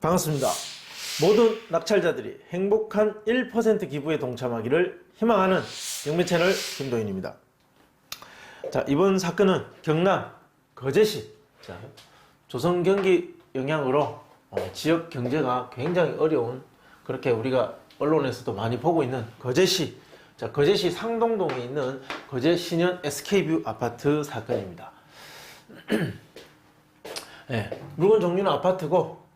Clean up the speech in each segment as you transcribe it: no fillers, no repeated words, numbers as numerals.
반갑습니다. 모든 낙찰자들이 행복한 1% 기부에 동참하기를 희망하는 영매 채널 김도인입니다. 자, 이번 사건은 경남 거제시 조선 경기 영향으로 지역 경제가 굉장히 어려운, 그렇게 우리가 언론에서도 많이 보고 있는 거제시, 거제시 상동동에 있는 거제신현 SK뷰 아파트 사건입니다. 네, 물건 종류는 아파트고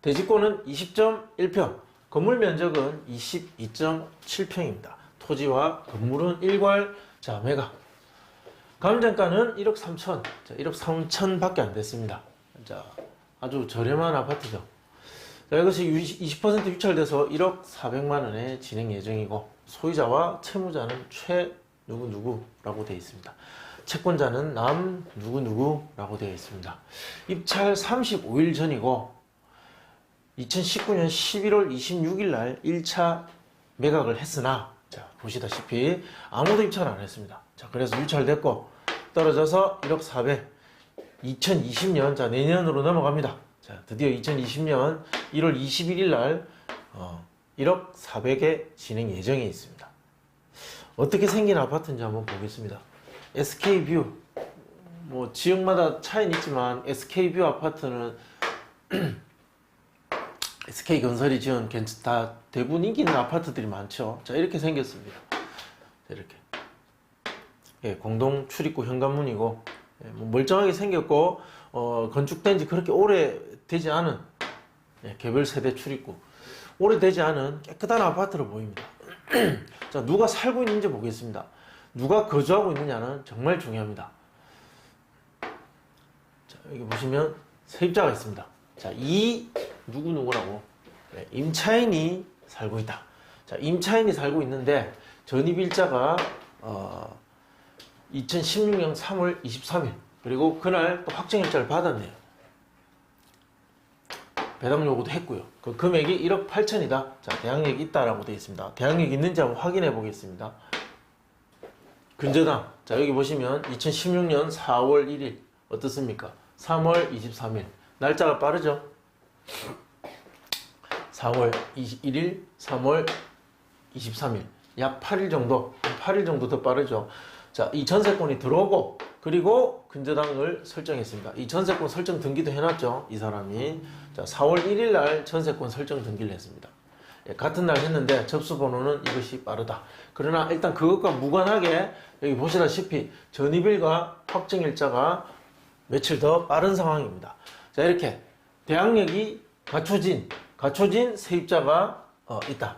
대지권은 20.1평, 건물 면적은 22.7평입니다. 토지와 건물은 일괄 매각. 감정가는 1억 3천, 1억 3천 밖에 안 됐습니다. 아주 저렴한 아파트죠. 이것이 20% 유찰돼서 1억 400만 원에 진행 예정이고, 소유자와 채무자는 최 누구누구라고 되어 있습니다. 채권자는 남 누구누구라고 되어 있습니다. 입찰 35일 전이고 2019년 11월 26일 날 1차 매각을 했으나, 보시다시피 아무도 입찰 안 했습니다. 그래서 유찰됐고 떨어져서 1억 400, 2020년 내년으로 넘어갑니다. 드디어 2020년 1월 21일 날 1억 400에 진행 예정에 있습니다. 어떻게 생긴 아파트인지 한번 보겠습니다. SK뷰, 지역마다 차이는 있지만 SK뷰 아파트는 SK건설이 지은 다 대부분 인기 있는 아파트들이 많죠. 이렇게 생겼습니다. 이렇게 공동 출입구 현관문이고, 멀쩡하게 생겼고, 건축된 지 그렇게 오래 되지 않은 개별 세대 출입구, 오래되지 않은 깨끗한 아파트로 보입니다. 누가 살고 있는지 보겠습니다. 누가 거주하고 있느냐는 정말 중요합니다. 여기 보시면 세입자가 있습니다. 이 누구누구라고, 임차인이 살고 있다. 임차인이 살고 있는데 전입일자가 2016년 3월 23일, 그리고 그날 또 확정일자를 받았네요. 배당 요구도 했고요. 그 금액이 1억 8천이다. 대항력이 있다라고 되어 있습니다. 대항력이 있는지 한번 확인해 보겠습니다. 근저당, 여기 보시면 2016년 4월 1일 어떻습니까? 3월 23일, 날짜가 빠르죠? 4월 21일, 3월 23일, 약 8일 정도 더 빠르죠. 이 전세권이 들어오고, 그리고 근저당을 설정했습니다. 이 전세권 설정 등기도 해놨죠, 이 사람이. 4월 1일 날 전세권 설정 등기를 했습니다. 같은 날 했는데 접수번호는 이것이 빠르다. 그러나 일단 그것과 무관하게 여기 보시다시피 전입일과 확정일자가 며칠 더 빠른 상황입니다. 이렇게 대항력이 갖춰진 세입자가 있다.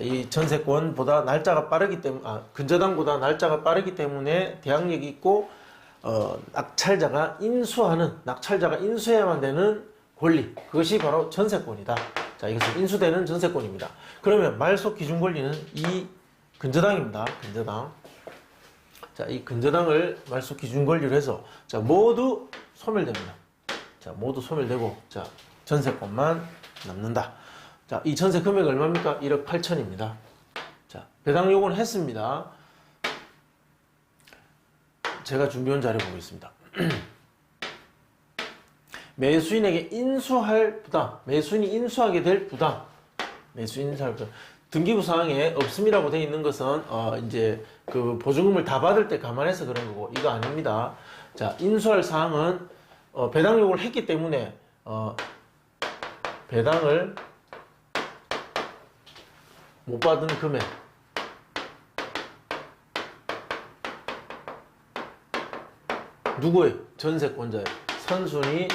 이 전세권보다 날짜가 빠르기 때문에, 근저당보다 날짜가 빠르기 때문에 대항력이 있고, 낙찰자가 인수해야만 되는 권리, 그것이 바로 전세권이다. 이것은 인수되는 전세권입니다. 그러면 말소 기준 권리는 이 근저당입니다. 근저당. 이 근저당을 말소 기준 권리로 해서 모두 소멸됩니다. 모두 소멸되고 전세권만 남는다. 이 전세 금액이 얼마입니까? 1억 8천입니다. 배당 요구는 했습니다. 제가 준비한 자료 보겠습니다. 매수인에게 인수할 부담, 매수인이 인수하게 될 부담, 등기부 사항에 없음이라고 되어 있는 것은 이제 그 보증금을 다 받을 때 감안해서 그런 거고, 이거 아닙니다. 인수할 사항은 배당 요구를 했기 때문에 배당을 못 받은 금액, 누구의? 전세권자의 선순위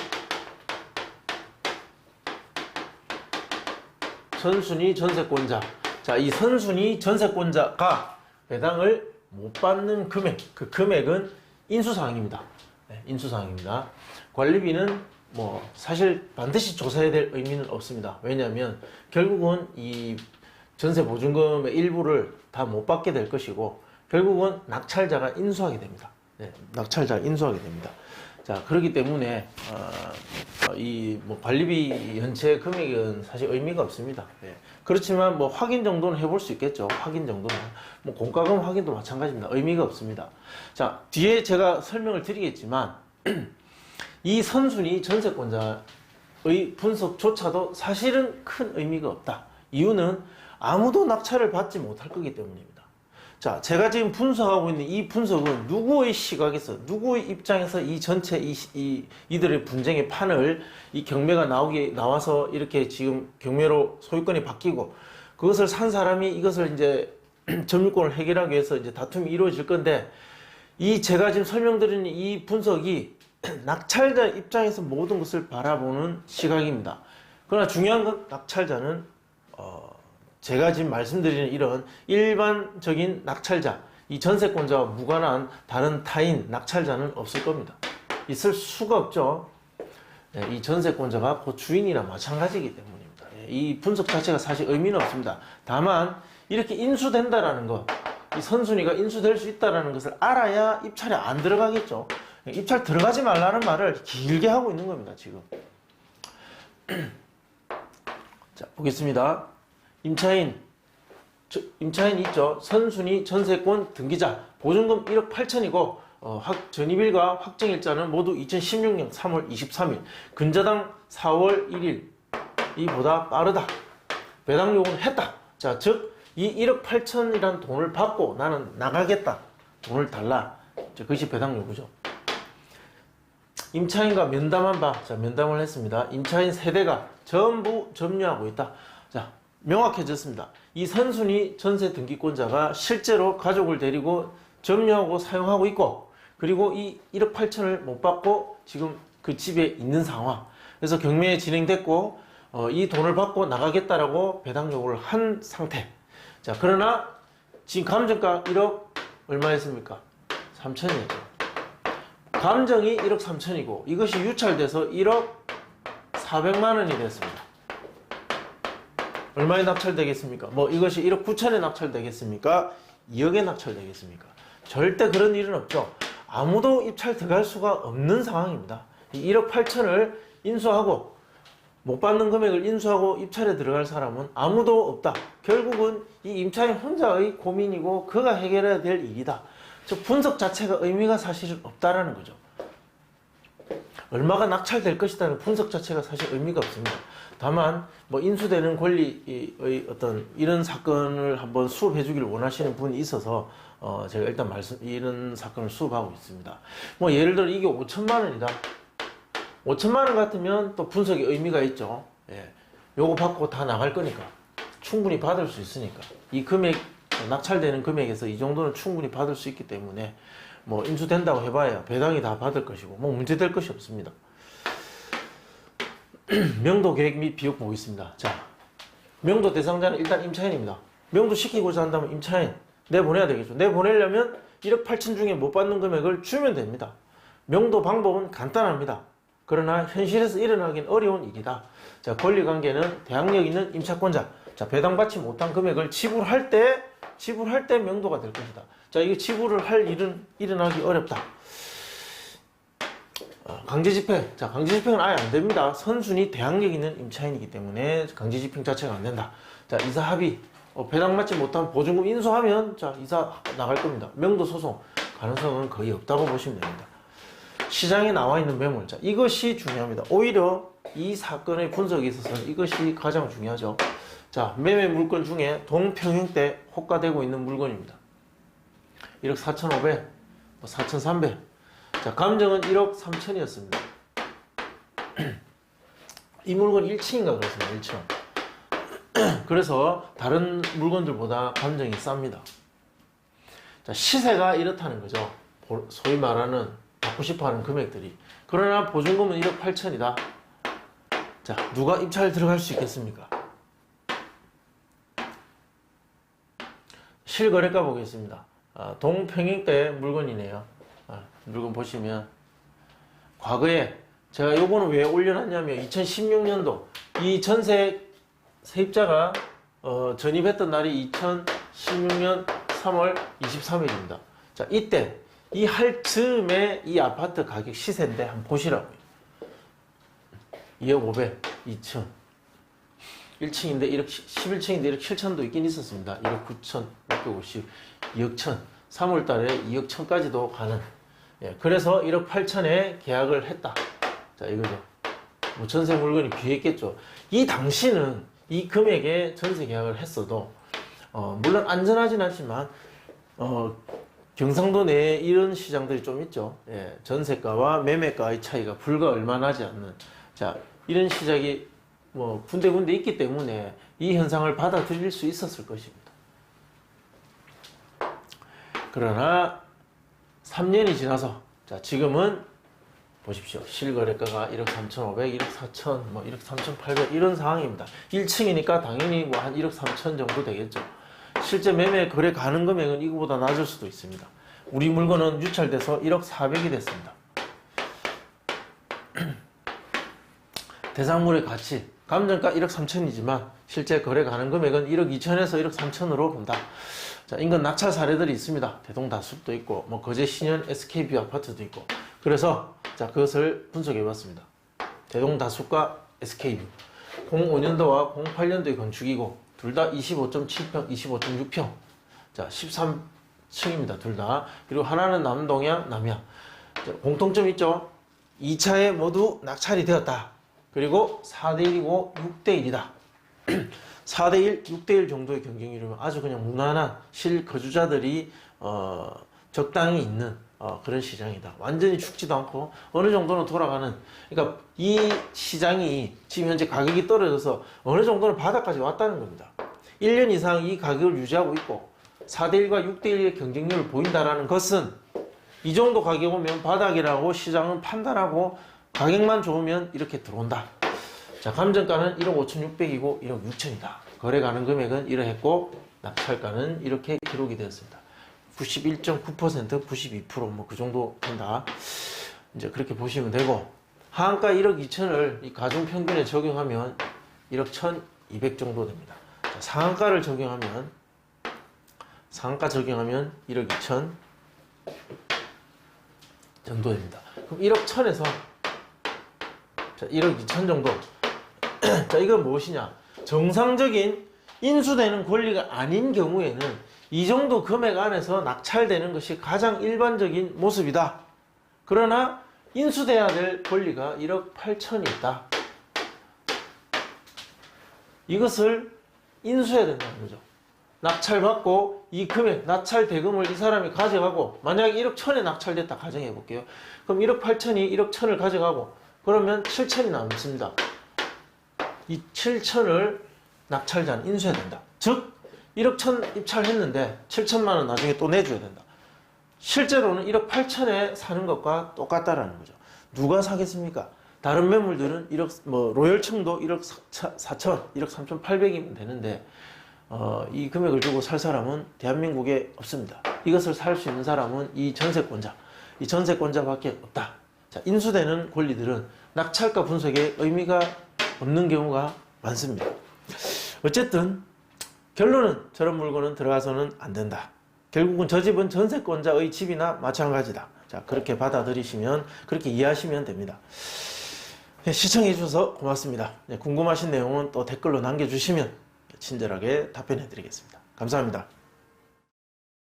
전세권자. 이 선순위 전세권자가 배당을 못 받는 금액, 그 금액은 인수사항입니다. 인수사항입니다. 관리비는 사실 반드시 조사해야 될 의미는 없습니다. 왜냐하면 결국은 이 전세 보증금의 일부를 다 못 받게 될 것이고, 결국은 낙찰자가 인수하게 됩니다. 낙찰자가 인수하게 됩니다. 그렇기 때문에 이 관리비 연체 금액은 사실 의미가 없습니다. 그렇지만 확인 정도는 해볼 수 있겠죠. 확인 정도는. 공과금 확인도 마찬가지입니다. 의미가 없습니다. 뒤에 제가 설명을 드리겠지만 이 선순위 전세권자 분석조차도 사실은 큰 의미가 없다. 이유는 아무도 낙찰을 받지 못할 거기 때문입니다. 자, 제가 지금 분석하고 있는 이 분석은 누구의 시각에서, 누구의 입장에서 이 전체 이들의 분쟁의 판을 이 경매가 나와서 이렇게 지금 경매로 소유권이 바뀌고 그것을 산 사람이 이것을 이제 점유권을 해결하기 위해서 이제 다툼이 이루어질 건데 이 제가 지금 설명드리는 이 분석이 낙찰자 입장에서 모든 것을 바라보는 시각입니다. 그러나 중요한 건 낙찰자는 제가 지금 말씀드리는 이런 일반적인 낙찰자, 이 전세권자와 무관한 다른 타인 낙찰자는 없을 겁니다. 있을 수가 없죠. 이 전세권자가 그 주인이나 마찬가지이기 때문입니다. 이 분석 자체가 사실 의미는 없습니다. 다만 이렇게 인수된다라는 것, 이 선순위가 인수될 수 있다는 것을 알아야 입찰에 안 들어가겠죠. 입찰 들어가지 말라는 말을 길게 하고 있는 겁니다, 지금. 자, 보겠습니다. 임차인 있죠. 선순위 전세권 등기자, 보증금 1억 8천이고, 전입일과 확정일자는 모두 2016년 3월 23일, 근저당 4월 1일, 이보다 빠르다. 배당 요구는 했다. 자, 즉, 이 1억 8천이라는 돈을 받고 나는 나가겠다. 돈을 달라. 자, 그것이 배당 요구죠. 임차인과 면담한 바, 자, 면담을 했습니다. 임차인 세대가 전부 점유하고 있다. 자, 명확해졌습니다. 이 선순위 전세 등기권자가 실제로 가족을 데리고 점유하고 사용하고 있고, 그리고 이 1억 8천을 못 받고 지금 그 집에 있는 상황. 그래서 경매 진행됐고, 이 돈을 받고 나가겠다라고 배당 요구를 한 상태. 자, 그러나 지금 감정가 1억 얼마였습니까? 3천이었죠. 감정이 1억 3천이고 이것이 유찰돼서 1억 400만 원이 됐습니다. 얼마에 낙찰되겠습니까? 뭐 이것이 1억 9천에 낙찰되겠습니까? 2억에 낙찰되겠습니까? 절대 그런 일은 없죠. 아무도 입찰 들어갈 수가 없는 상황입니다. 1억 8천을 인수하고 못 받는 금액을 인수하고 입찰에 들어갈 사람은 아무도 없다. 결국은 이 임차인 혼자의 고민이고 그가 해결해야 될 일이다. 즉 분석 자체가 의미가 사실은 없다라는 거죠. 얼마가 낙찰될 것이라는 분석 자체가 사실 의미가 없습니다. 다만 뭐 인수되는 권리의 어떤 이런 사건을 한번 수업해 주기를 원하시는 분이 있어서 제가 일단 이런 사건을 수업하고 있습니다. 뭐 예를 들어 이게 5천만 원이다. 5천만 원 같으면 또 분석의 의미가 있죠. 예. 요거 받고 다 나갈 거니까 충분히 받을 수 있으니까 이 금액 낙찰되는 금액에서 이 정도는 충분히 받을 수 있기 때문에 뭐 인수된다고 해봐야 배당이 다 받을 것이고 뭐 문제될 것이 없습니다. 명도 계획 및 비용 보겠습니다. 자, 명도 대상자는 일단 임차인입니다. 명도 시키고자 한다면 임차인 내보내야 되겠죠. 내보내려면 1억 8천 중에 못 받는 금액을 주면 됩니다. 명도 방법은 간단합니다. 그러나 현실에서 일어나긴 어려운 일이다. 자, 권리관계는 대항력 있는 임차권자. 자, 배당받지 못한 금액을 지불할 때 명도가 될 것이다. 자, 이게 지불을 할 일은 일어나기 어렵다. 강제집행. 자, 강제집행은 아예 안 됩니다. 선순위 대항력 있는 임차인이기 때문에 강제집행 자체가 안 된다. 자, 이사 합의. 배당받지 못한 보증금 인수하면 자, 이사 나갈 겁니다. 명도 소송 가능성은 거의 없다고 보시면 됩니다. 시장에 나와 있는 매물. 자, 이것이 중요합니다. 오히려 이 사건의 분석에 있어서는 이것이 가장 중요하죠. 자, 매매 물건 중에 동평형대 호가되고 있는 물건입니다. 1억 4,500, 4,300. 자, 감정은 1억 3천이었습니다. 이 물건 1층인가 그렇습니다. 1층. 그래서 다른 물건들보다 감정이 쌉니다. 자, 시세가 이렇다는 거죠. 소위 말하는 받고 싶어하는 금액들이. 그러나 보증금은 1억 8천이다. 자, 누가 입찰 들어갈 수 있겠습니까? 실거래가 보겠습니다. 동평형대 물건이네요. 물건 보시면 과거에 제가 요거는 왜 올려놨냐면 2016년도 이 전세 세입자가 전입했던 날이 2016년 3월 23일입니다. 자, 이때 이 할 즈음에 이 아파트 가격 시세인데 한번 보시라고요. 2억 500, 2층. 1층인데 1억 11층인데 1억 7천도 있긴 있었습니다. 1억 9천, 650, 2억 1천. 3월 달에 2억 1천까지도 가는. 예, 그래서 1억 8천에 계약을 했다. 자, 이거죠. 뭐 전세 물건이 귀했겠죠. 이 당시는 이 금액에 전세 계약을 했어도 물론 안전하진 않지만 경상도 내에 이런 시장들이 좀 있죠. 예, 전세가와 매매가의 차이가 불과 얼마 나지 않는, 자, 이런 시장이 뭐 군데군데 있기 때문에 이 현상을 받아들일 수 있었을 것입니다. 그러나 3년이 지나서, 자, 지금은 보십시오. 실거래가가 1억 3,500, 1억 4천, 뭐 1억 3,800 이런 상황입니다. 1층이니까 당연히 뭐 한 1억 3천 정도 되겠죠. 실제 매매 거래 가는 금액은 이거보다 낮을 수도 있습니다. 우리 물건은 유찰돼서 1억 400이 됐습니다. 대상물의 가치, 감정가 1억 3천이지만 실제 거래 가는 금액은 1억 2천에서 1억 3천으로 본다. 자, 인근 낙찰 사례들이 있습니다. 대동다숲도 있고, 뭐 거제 신현 SK뷰 아파트도 있고. 그래서 자, 그것을 분석해 봤습니다. 대동다숲과 SK뷰 05년도와 08년도의 건축이고 둘 다 25.7평, 25.6평. 자, 13층입니다. 둘 다. 그리고 하나는 남동향, 남향. 자, 공통점 있죠? 2차에 모두 낙찰이 되었다. 그리고 4대1이고 6대1이다. 4대1, 6대1 정도의 경쟁률이면 아주 그냥 무난한 실거주자들이 적당히 있는 그런 시장이다. 완전히 죽지도 않고 어느 정도는 돌아가는, 그러니까 이 시장이 지금 현재 가격이 떨어져서 어느 정도는 바닥까지 왔다는 겁니다. 1년 이상 이 가격을 유지하고 있고 4대1과 6대1의 경쟁률을 보인다는 것은 이 정도 가격 오면 바닥이라고 시장은 판단하고 가격만 좋으면 이렇게 들어온다. 자, 감정가는 1억 5,600이고 1억 6천이다. 거래 가는 금액은 이러했고 낙찰가는 이렇게 기록이 되었습니다. 91.9%, 92%뭐 그 정도 된다. 이제 그렇게 보시면 되고, 하한가 1억 2천을 이 가중 평균에 적용하면 1억 1,200 정도 됩니다. 자, 상한가 적용하면 1억 2천 정도 됩니다. 그럼 1억 1,000에서 자, 1억 2천 정도. 자, 이건 무엇이냐? 정상적인 인수되는 권리가 아닌 경우에는 이 정도 금액 안에서 낙찰되는 것이 가장 일반적인 모습이다. 그러나 인수돼야 될 권리가 1억 8천이 있다. 이것을 인수해야 된다는 거죠. 낙찰받고 이 금액, 낙찰 대금을 이 사람이 가져가고, 만약에 1억 1천에 낙찰됐다 가정해 볼게요. 그럼 1억 8천이 1억 1천을 가져가고 그러면 7천이 남습니다. 이 7천을 낙찰자는 인수해야 된다. 즉 1억 1천 입찰했는데 7천만 원 나중에 또 내줘야 된다. 실제로는 1억 8천에 사는 것과 똑같다라는 거죠. 누가 사겠습니까? 다른 매물들은 1억, 뭐 로열층도 1억 4천, 1억 3,800이면 되는데 이 금액을 주고 살 사람은 대한민국에 없습니다. 이것을 살 수 있는 사람은 이 전세권자밖에 없다. 자, 인수되는 권리들은 낙찰가 분석에 의미가 없는 경우가 많습니다. 어쨌든 결론은 저런 물건은 들어가서는 안 된다. 결국은 저 집은 전세권자의 집이나 마찬가지다. 자, 그렇게 받아들이시면, 그렇게 이해하시면 됩니다. 네, 시청해 주셔서 고맙습니다. 네, 궁금하신 내용은 또 댓글로 남겨주시면 친절하게 답변해 드리겠습니다. 감사합니다.